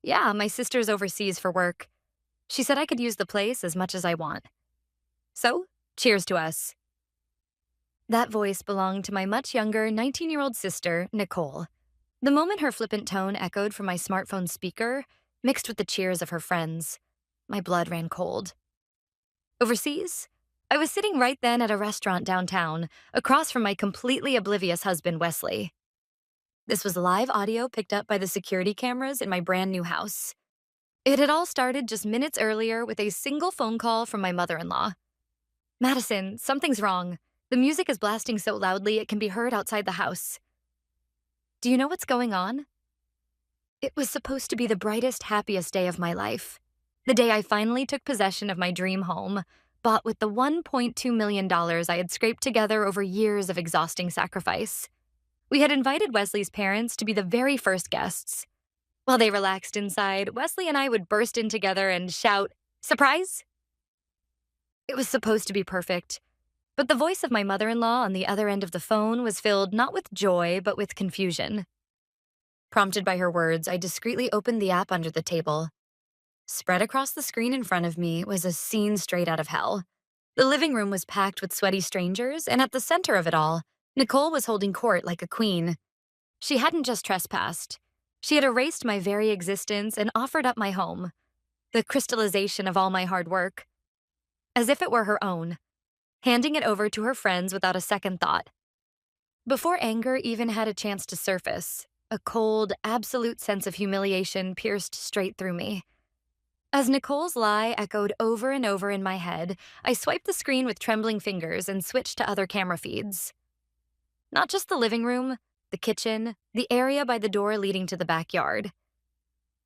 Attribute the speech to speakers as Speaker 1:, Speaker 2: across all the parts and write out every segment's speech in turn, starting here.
Speaker 1: Yeah, my sister's overseas for work. She said I could use the place as much as I want. So, cheers to us. That voice belonged to my much younger 19-year-old sister, Nicole. The moment her flippant tone echoed from my smartphone speaker, mixed with the cheers of her friends, my blood ran cold. Overseas? I was sitting right then at a restaurant downtown, across from my completely oblivious husband, Wesley. This was live audio picked up by the security cameras in my brand new house. It had all started just minutes earlier with a single phone call from my mother-in-law. Madison, something's wrong. The music is blasting so loudly it can be heard outside the house. Do you know what's going on? It was supposed to be the brightest, happiest day of my life. The day I finally took possession of my dream home, bought with the $1.2 million I had scraped together over years of exhausting sacrifice. We had invited Wesley's parents to be the very first guests. While they relaxed inside, Wesley and I would burst in together and shout, "Surprise!" It was supposed to be perfect, but the voice of my mother-in-law on the other end of the phone was filled not with joy, but with confusion. Prompted by her words, I discreetly opened the app under the table. Spread across the screen in front of me was a scene straight out of hell. The living room was packed with sweaty strangers, and at the center of it all, Nicole was holding court like a queen. She hadn't just trespassed. She had erased my very existence and offered up my home, the crystallization of all my hard work, as if it were her own, handing it over to her friends without a second thought. Before anger even had a chance to surface, a cold, absolute sense of humiliation pierced straight through me. As Nicole's lie echoed over and over in my head, I swiped the screen with trembling fingers and switched to other camera feeds. Not just the living room, the kitchen, the area by the door leading to the backyard.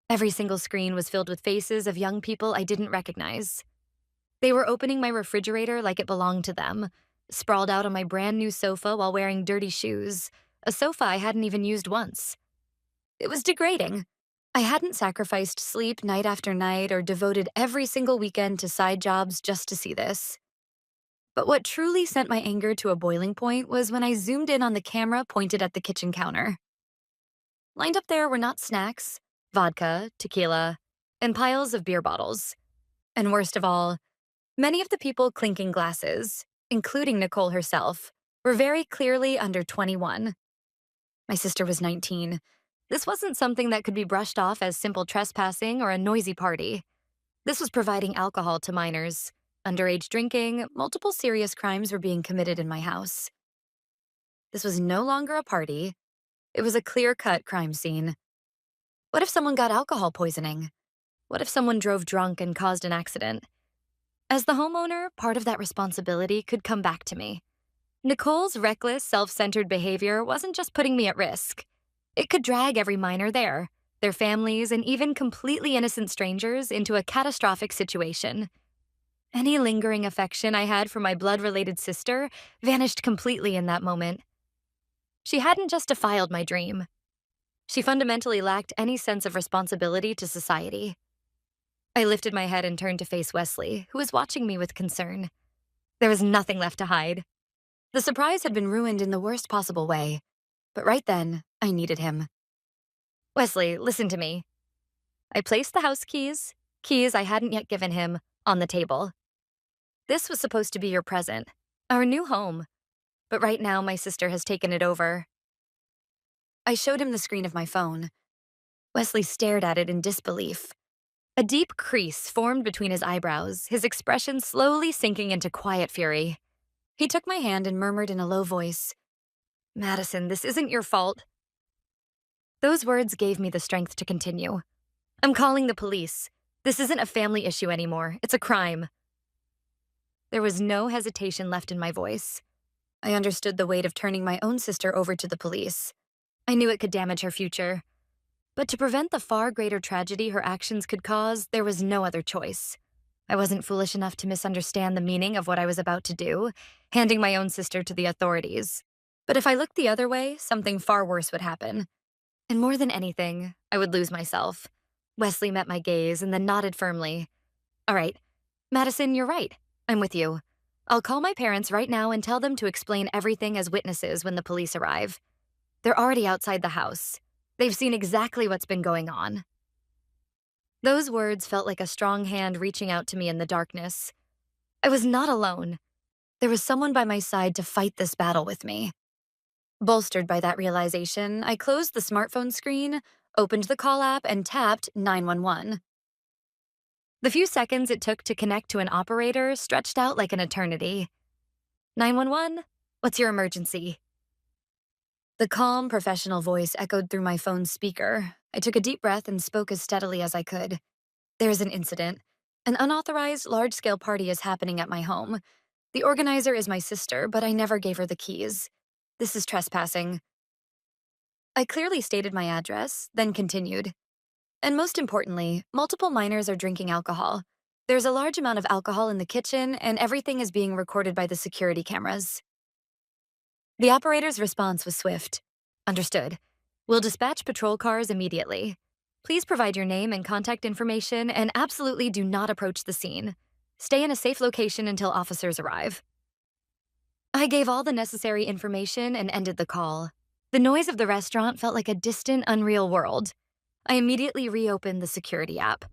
Speaker 1: Every single screen was filled with faces of young people I didn't recognize. They were opening my refrigerator like it belonged to them, sprawled out on my brand new sofa while wearing dirty shoes, a sofa I hadn't even used once. It was degrading. I hadn't sacrificed sleep night after night or devoted every single weekend to side jobs just to see this. But what truly sent my anger to a boiling point was when I zoomed in on the camera pointed at the kitchen counter. Lined up there were not snacks, vodka, tequila, and piles of beer bottles. And worst of all, many of the people clinking glasses, including Nicole herself, were very clearly under 21. My sister was 19. This wasn't something that could be brushed off as simple trespassing or a noisy party. This was providing alcohol to minors. Underage drinking, multiple serious crimes were being committed in my house. This was no longer a party. It was a clear-cut crime scene. What if someone got alcohol poisoning? What if someone drove drunk and caused an accident? As the homeowner, part of that responsibility could come back to me. Nicole's reckless, self-centered behavior wasn't just putting me at risk. It could drag every minor there, their families, and even completely innocent strangers into a catastrophic situation. Any lingering affection I had for my blood-related sister vanished completely in that moment. She hadn't just defiled my dream. She fundamentally lacked any sense of responsibility to society. I lifted my head and turned to face Wesley, who was watching me with concern. There was nothing left to hide. The surprise had been ruined in the worst possible way, but right then, I needed him. "Wesley, listen to me." I placed the house keys I hadn't yet given him, on the table. "This was supposed to be your present, our new home, but right now my sister has taken it over." I showed him the screen of my phone. Wesley stared at it in disbelief. A deep crease formed between his eyebrows, his expression slowly sinking into quiet fury. He took my hand and murmured in a low voice, "Madison, this isn't your fault." Those words gave me the strength to continue. "I'm calling the police. This isn't a family issue anymore. It's a crime." There was no hesitation left in my voice. I understood the weight of turning my own sister over to the police. I knew it could damage her future. But to prevent the far greater tragedy her actions could cause, there was no other choice. I wasn't foolish enough to misunderstand the meaning of what I was about to do, handing my own sister to the authorities. But if I looked the other way, something far worse would happen. And more than anything, I would lose myself. Wesley met my gaze and then nodded firmly. "All right, Madison, you're right. I'm with you. I'll call my parents right now and tell them to explain everything as witnesses when the police arrive. They're already outside the house. They've seen exactly what's been going on." Those words felt like a strong hand reaching out to me in the darkness. I was not alone. There was someone by my side to fight this battle with me. Bolstered by that realization, I closed the smartphone screen, opened the call app, and tapped 911. The few seconds it took to connect to an operator stretched out like an eternity. 911, what's your emergency? The calm, professional voice echoed through my phone's speaker. I took a deep breath and spoke as steadily as I could. There's an incident. An unauthorized, large-scale party is happening at my home. The organizer is my sister, but I never gave her the keys. This is trespassing. I clearly stated my address, then continued. And most importantly, multiple minors are drinking alcohol. There's a large amount of alcohol in the kitchen, and everything is being recorded by the security cameras. The operator's response was swift. Understood. We'll dispatch patrol cars immediately. Please provide your name and contact information, and absolutely do not approach the scene. Stay in a safe location until officers arrive. I gave all the necessary information and ended the call. The noise of the restaurant felt like a distant, unreal world. I immediately reopened the security app.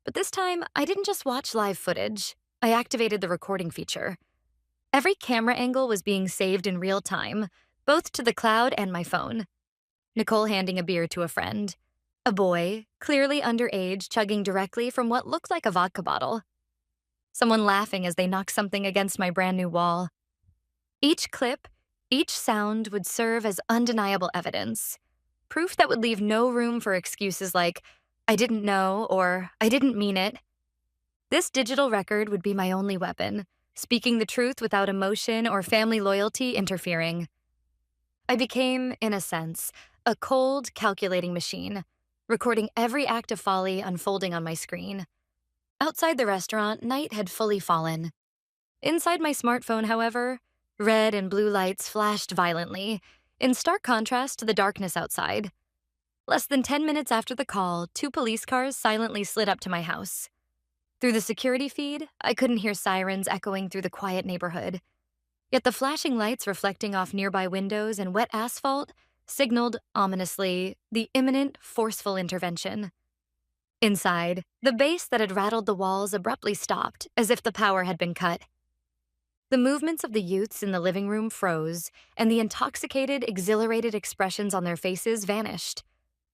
Speaker 1: But this time, I didn't just watch live footage. I activated the recording feature. Every camera angle was being saved in real time, both to the cloud and my phone. Nicole handing a beer to a friend. A boy, clearly underage, chugging directly from what looked like a vodka bottle. Someone laughing as they knocked something against my brand new wall. Each clip, each sound would serve as undeniable evidence. Proof that would leave no room for excuses like, I didn't know, or I didn't mean it. This digital record would be my only weapon, speaking the truth without emotion or family loyalty interfering. I became, in a sense, a cold, calculating machine, recording every act of folly unfolding on my screen. Outside the restaurant, night had fully fallen. Inside my smartphone, however, red and blue lights flashed violently, in stark contrast to the darkness outside. Less than 10 minutes after the call, 2 police cars silently slid up to my house. Through the security feed, I couldn't hear sirens echoing through the quiet neighborhood. Yet the flashing lights reflecting off nearby windows and wet asphalt signaled, ominously, the imminent, forceful intervention. Inside, the bass that had rattled the walls abruptly stopped, as if the power had been cut. The movements of the youths in the living room froze, and the intoxicated, exhilarated expressions on their faces vanished.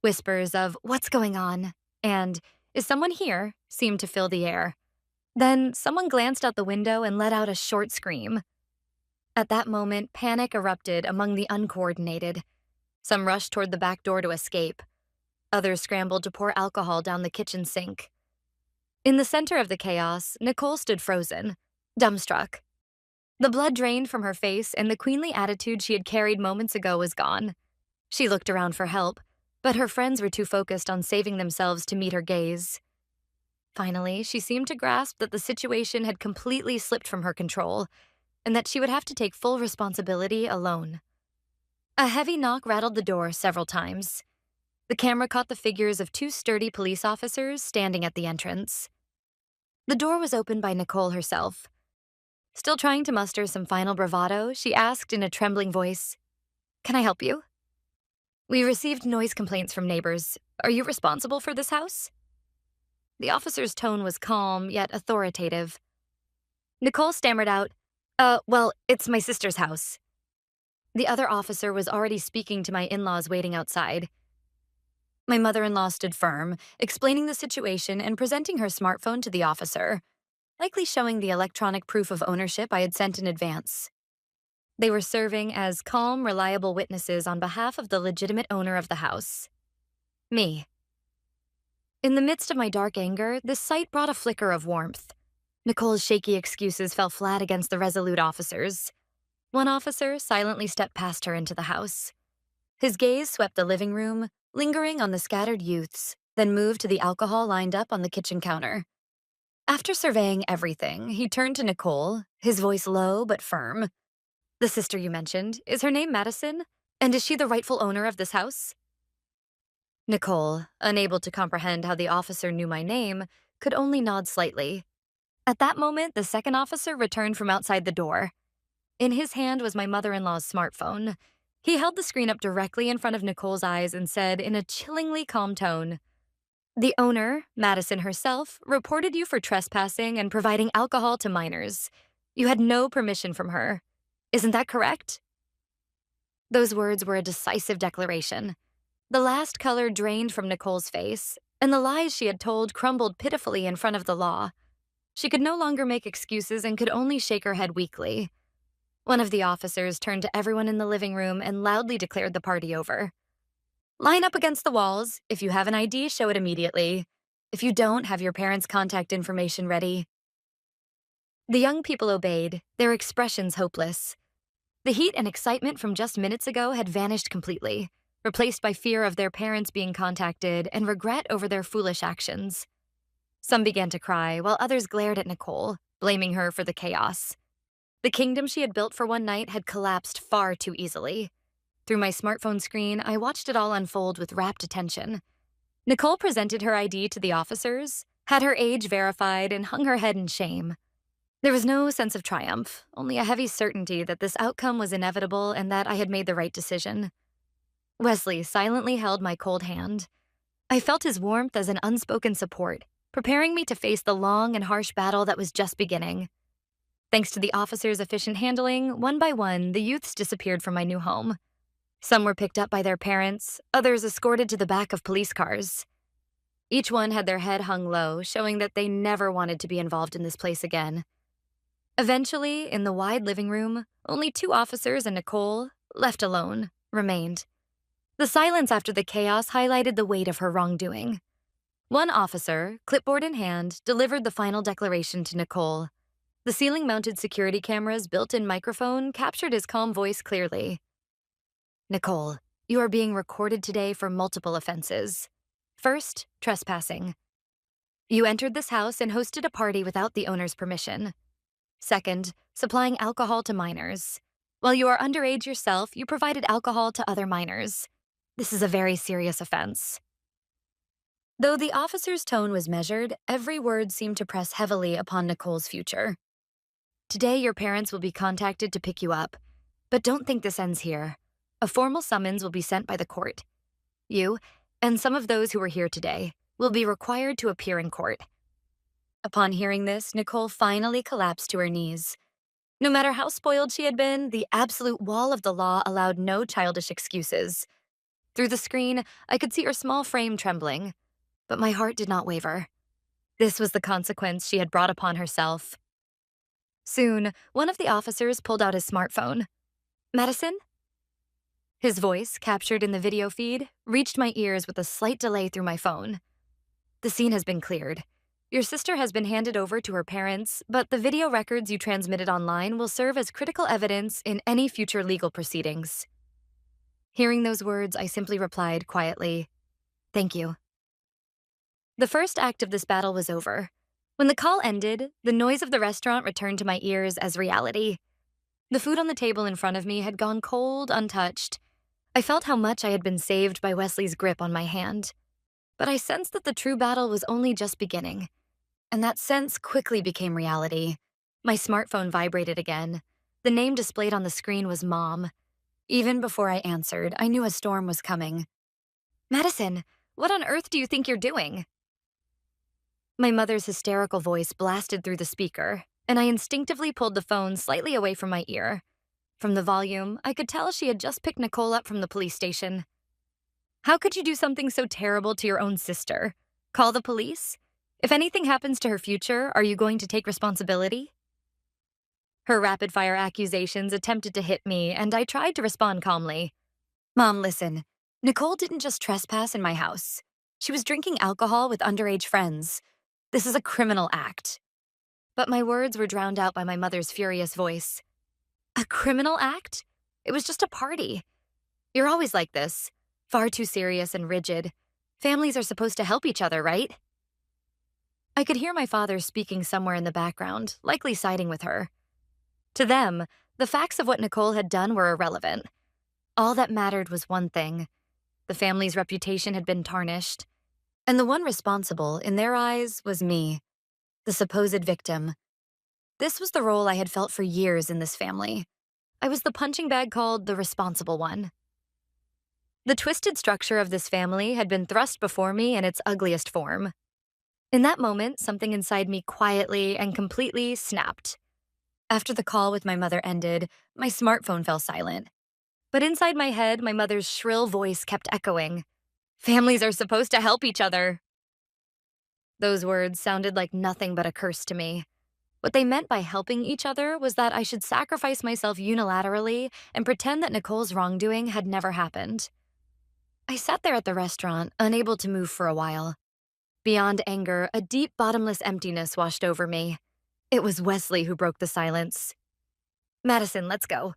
Speaker 1: Whispers of, "What's going on?" and, "Is someone here?" seemed to fill the air. Then someone glanced out the window and let out a short scream. At that moment, panic erupted among the uncoordinated. Some rushed toward the back door to escape. Others scrambled to pour alcohol down the kitchen sink. In the center of the chaos, Nicole stood frozen, dumbstruck. The blood drained from her face, and the queenly attitude she had carried moments ago was gone. She looked around for help, but her friends were too focused on saving themselves to meet her gaze. Finally, she seemed to grasp that the situation had completely slipped from her control, and that she would have to take full responsibility alone. A heavy knock rattled the door several times. The camera caught the figures of 2 sturdy police officers standing at the entrance. The door was opened by Nicole herself. Still trying to muster some final bravado, she asked in a trembling voice, "Can I help you?" "We received noise complaints from neighbors. Are you responsible for this house?" The officer's tone was calm, yet authoritative. Nicole stammered out, well, it's my sister's house." The other officer was already speaking to my in-laws waiting outside. My mother-in-law stood firm, explaining the situation and presenting her smartphone to the officer, likely showing the electronic proof of ownership I had sent in advance. They were serving as calm, reliable witnesses on behalf of the legitimate owner of the house. Me. In the midst of my dark anger, this sight brought a flicker of warmth. Nicole's shaky excuses fell flat against the resolute officers. One officer silently stepped past her into the house. His gaze swept the living room, lingering on the scattered youths, then moved to the alcohol lined up on the kitchen counter. After surveying everything, he turned to Nicole, his voice low but firm. "The sister you mentioned, is her name Madison? And is she the rightful owner of this house?" Nicole, unable to comprehend how the officer knew my name, could only nod slightly. At that moment, the second officer returned from outside the door. In his hand was my mother-in-law's smartphone. He held the screen up directly in front of Nicole's eyes and said in a chillingly calm tone, The owner, Madison herself, reported you for trespassing and providing alcohol to minors. You had no permission from her. Isn't that correct? Those words were a decisive declaration. The last color drained from Nicole's face, and the lies she had told crumbled pitifully in front of the law. She could no longer make excuses and could only shake her head weakly. One of the officers turned to everyone in the living room and loudly declared the party over. Line up against the walls. If you have an ID, show it immediately. If you don't, have your parents' contact information ready. The young people obeyed, their expressions hopeless. The heat and excitement from just minutes ago had vanished completely, replaced by fear of their parents being contacted and regret over their foolish actions. Some began to cry, while others glared at Nicole, blaming her for the chaos. The kingdom she had built for one night had collapsed far too easily. Through my smartphone screen, I watched it all unfold with rapt attention. Nicole presented her ID to the officers, had her age verified, and hung her head in shame. There was no sense of triumph, only a heavy certainty that this outcome was inevitable and that I had made the right decision. Wesley silently held my cold hand. I felt his warmth as an unspoken support, preparing me to face the long and harsh battle that was just beginning. Thanks to the officers' efficient handling, one by one, the youths disappeared from my new home. Some were picked up by their parents, others escorted to the back of police cars. Each one had their head hung low, showing that they never wanted to be involved in this place again. Eventually, in the wide living room, only 2 officers and Nicole, left alone, remained. The silence after the chaos highlighted the weight of her wrongdoing. One officer, clipboard in hand, delivered the final declaration to Nicole. The ceiling-mounted security camera's built-in microphone captured his calm voice clearly. Nicole, you are being recorded today for multiple offenses. First, trespassing. You entered this house and hosted a party without the owner's permission. Second, supplying alcohol to minors. While you are underage yourself, you provided alcohol to other minors. This is a very serious offense. Though the officer's tone was measured, every word seemed to press heavily upon Nicole's future. Today, your parents will be contacted to pick you up. But don't think this ends here. A formal summons will be sent by the court. You, and some of those who were here today, will be required to appear in court. Upon hearing this, Nicole finally collapsed to her knees. No matter how spoiled she had been, the absolute wall of the law allowed no childish excuses. Through the screen, I could see her small frame trembling, but my heart did not waver. This was the consequence she had brought upon herself. Soon, one of the officers pulled out his smartphone. Madison? His voice, captured in the video feed, reached my ears with a slight delay through my phone. The scene has been cleared. Your sister has been handed over to her parents, but the video records you transmitted online will serve as critical evidence in any future legal proceedings. Hearing those words, I simply replied quietly, "Thank you." The first act of this battle was over. When the call ended, the noise of the restaurant returned to my ears as reality. The food on the table in front of me had gone cold, untouched. I felt how much I had been saved by Wesley's grip on my hand. But I sensed that the true battle was only just beginning. And that sense quickly became reality. My smartphone vibrated again. The name displayed on the screen was Mom. Even before I answered, I knew a storm was coming. Madison, what on earth do you think you're doing? My mother's hysterical voice blasted through the speaker, and I instinctively pulled the phone slightly away from my ear. From the volume, I could tell she had just picked Nicole up from the police station. How could you do something so terrible to your own sister? Call the police? If anything happens to her future, are you going to take responsibility? Her rapid-fire accusations attempted to hit me, and I tried to respond calmly. Mom, listen. Nicole didn't just trespass in my house. She was drinking alcohol with underage friends. This is a criminal act. But my words were drowned out by my mother's furious voice. A criminal act? It was just a party. You're always like this, far too serious and rigid. Families are supposed to help each other, right? I could hear my father speaking somewhere in the background, likely siding with her. To them, the facts of what Nicole had done were irrelevant. All that mattered was one thing. The family's reputation had been tarnished. And the one responsible, in their eyes, was me, the supposed victim. This was the role I had felt for years in this family. I was the punching bag called the responsible one. The twisted structure of this family had been thrust before me in its ugliest form. In that moment, something inside me quietly and completely snapped. After the call with my mother ended, my smartphone fell silent. But inside my head, my mother's shrill voice kept echoing. Families are supposed to help each other. Those words sounded like nothing but a curse to me. What they meant by helping each other was that I should sacrifice myself unilaterally and pretend that Nicole's wrongdoing had never happened. I sat there at the restaurant, unable to move for a while. Beyond anger, a deep, bottomless emptiness washed over me. It was Wesley who broke the silence. "Madison, let's go."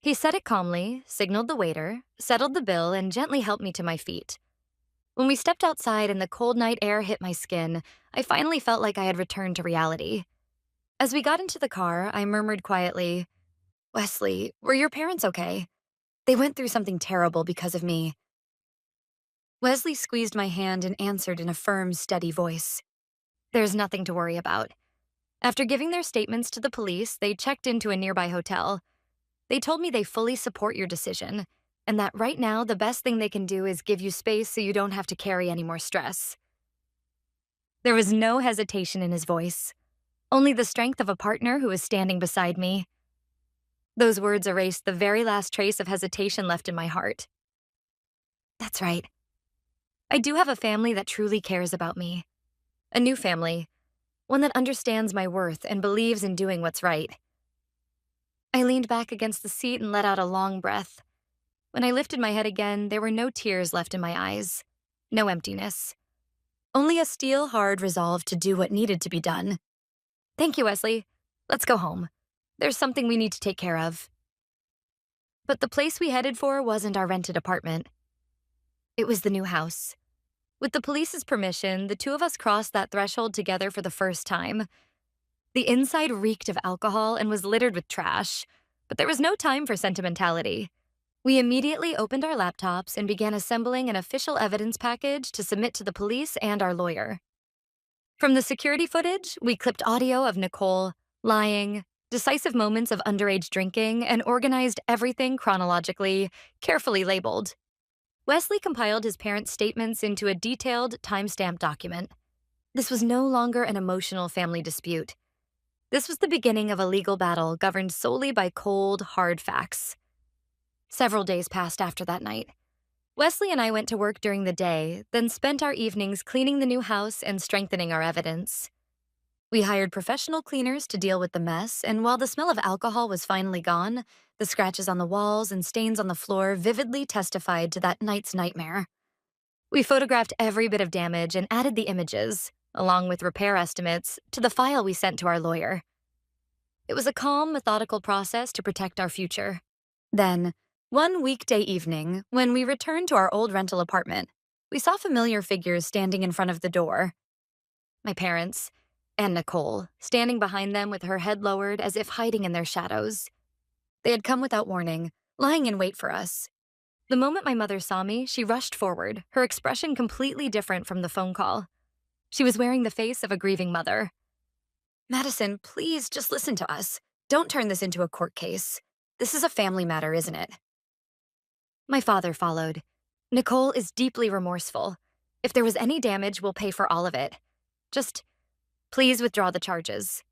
Speaker 1: He said it calmly, signaled the waiter, settled the bill, and gently helped me to my feet. When we stepped outside and the cold night air hit my skin, I finally felt like I had returned to reality. As we got into the car, I murmured quietly, "Wesley, were your parents okay? They went through something terrible because of me." Wesley squeezed my hand and answered in a firm, steady voice. "There's nothing to worry about." After giving their statements to the police, they checked into a nearby hotel. They told me they fully support your decision, and that right now the best thing they can do is give you space so you don't have to carry any more stress. There was no hesitation in his voice, only the strength of a partner who was standing beside me. Those words erased the very last trace of hesitation left in my heart. That's right. I do have a family that truly cares about me. A new family, one that understands my worth and believes in doing what's right. I leaned back against the seat and let out a long breath. When I lifted my head again, there were no tears left in my eyes, no emptiness. Only a steel-hard resolve to do what needed to be done. "Thank you, Wesley. Let's go home. There's something we need to take care of." But the place we headed for wasn't our rented apartment. It was the new house. With the police's permission, the two of us crossed that threshold together for the first time. The inside reeked of alcohol and was littered with trash, but there was no time for sentimentality. We immediately opened our laptops and began assembling an official evidence package to submit to the police and our lawyer. From the security footage, we clipped audio of Nicole lying, decisive moments of underage drinking, and organized everything chronologically, carefully labeled. Wesley compiled his parents' statements into a detailed, time-stamped document. This was no longer an emotional family dispute. This was the beginning of a legal battle governed solely by cold, hard facts. Several days passed after that night. Wesley and I went to work during the day, then spent our evenings cleaning the new house and strengthening our evidence. We hired professional cleaners to deal with the mess, and while the smell of alcohol was finally gone, the scratches on the walls and stains on the floor vividly testified to that night's nightmare. We photographed every bit of damage and added the images, along with repair estimates, to the file we sent to our lawyer. It was a calm, methodical process to protect our future. Then, one weekday evening, when we returned to our old rental apartment, we saw familiar figures standing in front of the door. My parents, and Nicole, standing behind them with her head lowered as if hiding in their shadows. They had come without warning, lying in wait for us. The moment my mother saw me, she rushed forward, her expression completely different from the phone call. She was wearing the face of a grieving mother. "Madison, please just listen to us. Don't turn this into a court case. This is a family matter, isn't it?" My father followed. "Nicole is deeply remorseful. If there was any damage, we'll pay for all of it. Just please withdraw the charges."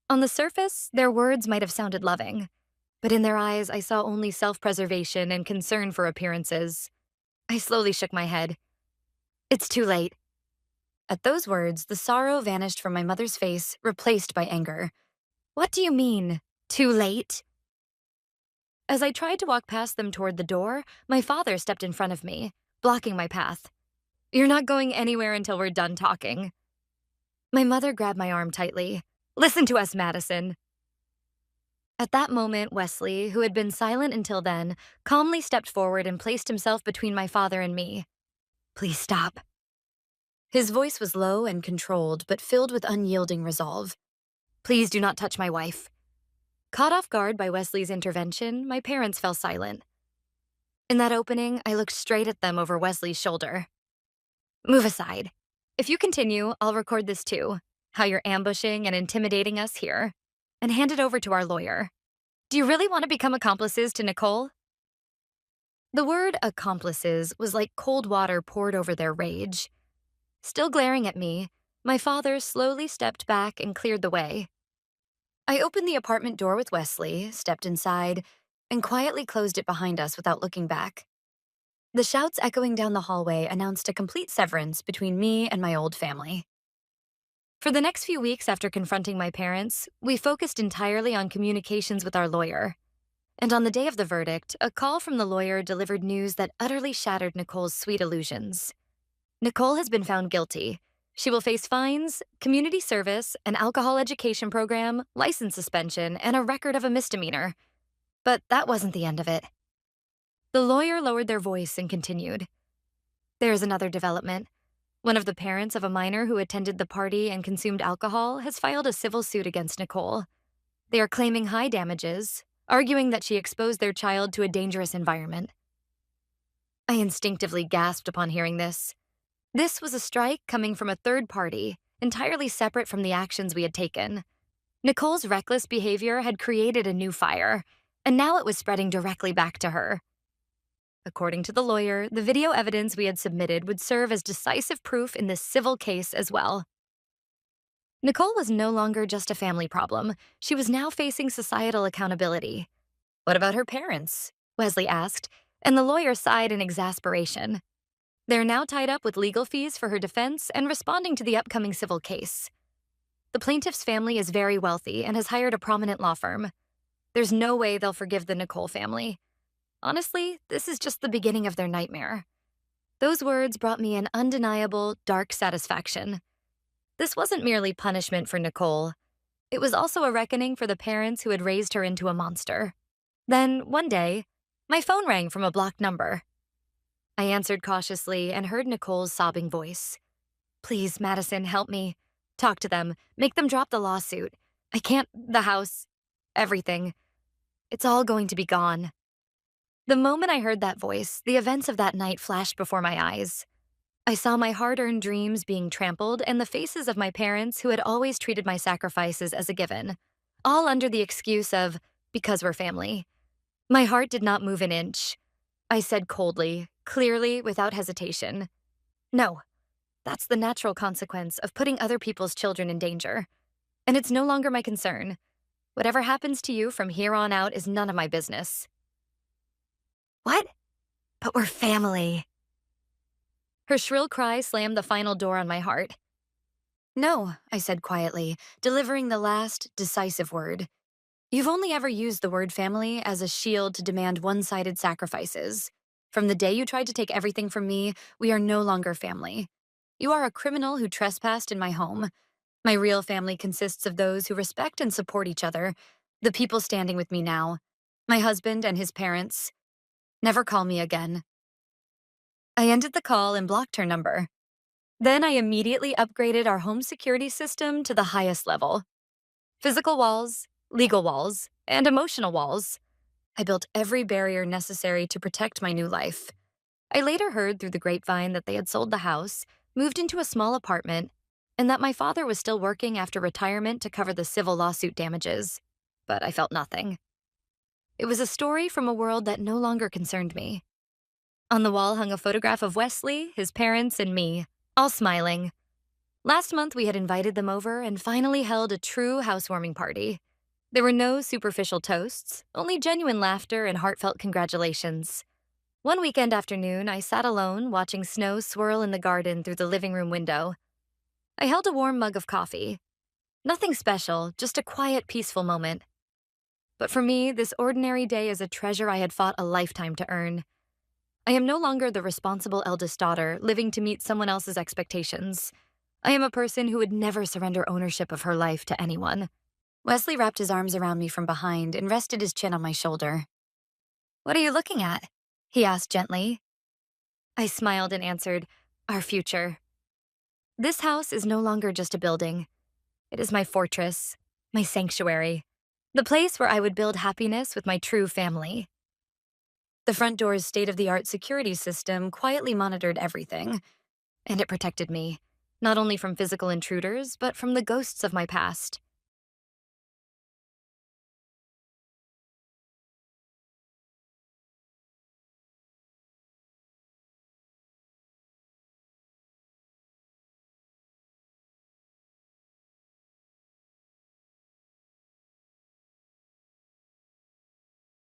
Speaker 1: On the surface, their words might have sounded loving, but in their eyes, I saw only self-preservation and concern for appearances. I slowly shook my head. "It's too late." At those words, the sorrow vanished from my mother's face, replaced by anger. "What do you mean, too late?" As I tried to walk past them toward the door, my father stepped in front of me, blocking my path. "You're not going anywhere until we're done talking." My mother grabbed my arm tightly. "Listen to us, Madison." At that moment, Wesley, who had been silent until then, calmly stepped forward and placed himself between my father and me. "Please stop." His voice was low and controlled, but filled with unyielding resolve. "Please do not touch my wife." Caught off guard by Wesley's intervention, my parents fell silent. In that opening, I looked straight at them over Wesley's shoulder. "Move aside. If you continue, I'll record this too, how you're ambushing and intimidating us here, and hand it over to our lawyer. Do you really want to become accomplices to Nicole?" The word accomplices was like cold water poured over their rage. Still glaring at me, my father slowly stepped back and cleared the way. I opened the apartment door with Wesley, stepped inside, and quietly closed it behind us without looking back. The shouts echoing down the hallway announced a complete severance between me and my old family. For the next few weeks after confronting my parents, we focused entirely on communications with our lawyer. And on the day of the verdict, a call from the lawyer delivered news that utterly shattered Nicole's sweet illusions. Nicole has been found guilty. She will face fines, community service, an alcohol education program, license suspension, and a record of a misdemeanor. But that wasn't the end of it. The lawyer lowered their voice and continued. There's another development. One of the parents of a minor who attended the party and consumed alcohol has filed a civil suit against Nicole. They are claiming high damages, arguing that she exposed their child to a dangerous environment. I instinctively gasped upon hearing this. This was a strike coming from a third party, entirely separate from the actions we had taken. Nicole's reckless behavior had created a new fire, and now it was spreading directly back to her. According to the lawyer, the video evidence we had submitted would serve as decisive proof in this civil case as well. Nicole was no longer just a family problem. She was now facing societal accountability. What about her parents? Wesley asked, and the lawyer sighed in exasperation. They're now tied up with legal fees for her defense and responding to the upcoming civil case. The plaintiff's family is very wealthy and has hired a prominent law firm. There's no way they'll forgive the Nicole family. Honestly, this is just the beginning of their nightmare. Those words brought me an undeniable, dark satisfaction. This wasn't merely punishment for Nicole. It was also a reckoning for the parents who had raised her into a monster. Then, one day, my phone rang from a blocked number. I answered cautiously and heard Nicole's sobbing voice. Please, Madison, help me. Talk to them. Make them drop the lawsuit. I can't, the house, everything. It's all going to be gone. The moment I heard that voice, the events of that night flashed before my eyes. I saw my hard-earned dreams being trampled and the faces of my parents who had always treated my sacrifices as a given, all under the excuse of, because we're family. My heart did not move an inch. I said coldly, clearly, without hesitation, no, that's the natural consequence of putting other people's children in danger. And it's no longer my concern. Whatever happens to you from here on out is none of my business. What? But we're family. Her shrill cry slammed the final door on my heart. No, I said quietly, delivering the last, decisive word. You've only ever used the word family as a shield to demand one-sided sacrifices. From the day you tried to take everything from me, we are no longer family. You are a criminal who trespassed in my home. My real family consists of those who respect and support each other, the people standing with me now, my husband and his parents. Never call me again. I ended the call and blocked her number. Then I immediately upgraded our home security system to the highest level. Physical walls, legal walls, and emotional walls. I built every barrier necessary to protect my new life. I later heard through the grapevine that they had sold the house, moved into a small apartment, and that my father was still working after retirement to cover the civil lawsuit damages. But I felt nothing. It was a story from a world that no longer concerned me. On the wall hung a photograph of Wesley, his parents, and me, all smiling. Last month, we had invited them over and finally held a true housewarming party. There were no superficial toasts, only genuine laughter and heartfelt congratulations. One weekend afternoon, I sat alone watching snow swirl in the garden through the living room window. I held a warm mug of coffee. Nothing special, just a quiet, peaceful moment. But for me, this ordinary day is a treasure I had fought a lifetime to earn. I am no longer the responsible eldest daughter living to meet someone else's expectations. I am a person who would never surrender ownership of her life to anyone. Wesley wrapped his arms around me from behind and rested his chin on my shoulder. What are you looking at? He asked gently. I smiled and answered, our future. This house is no longer just a building. It is my fortress, my sanctuary, the place where I would build happiness with my true family. The front door's state-of-the-art security system quietly monitored everything, and it protected me, not only from physical intruders, but from the ghosts of my past.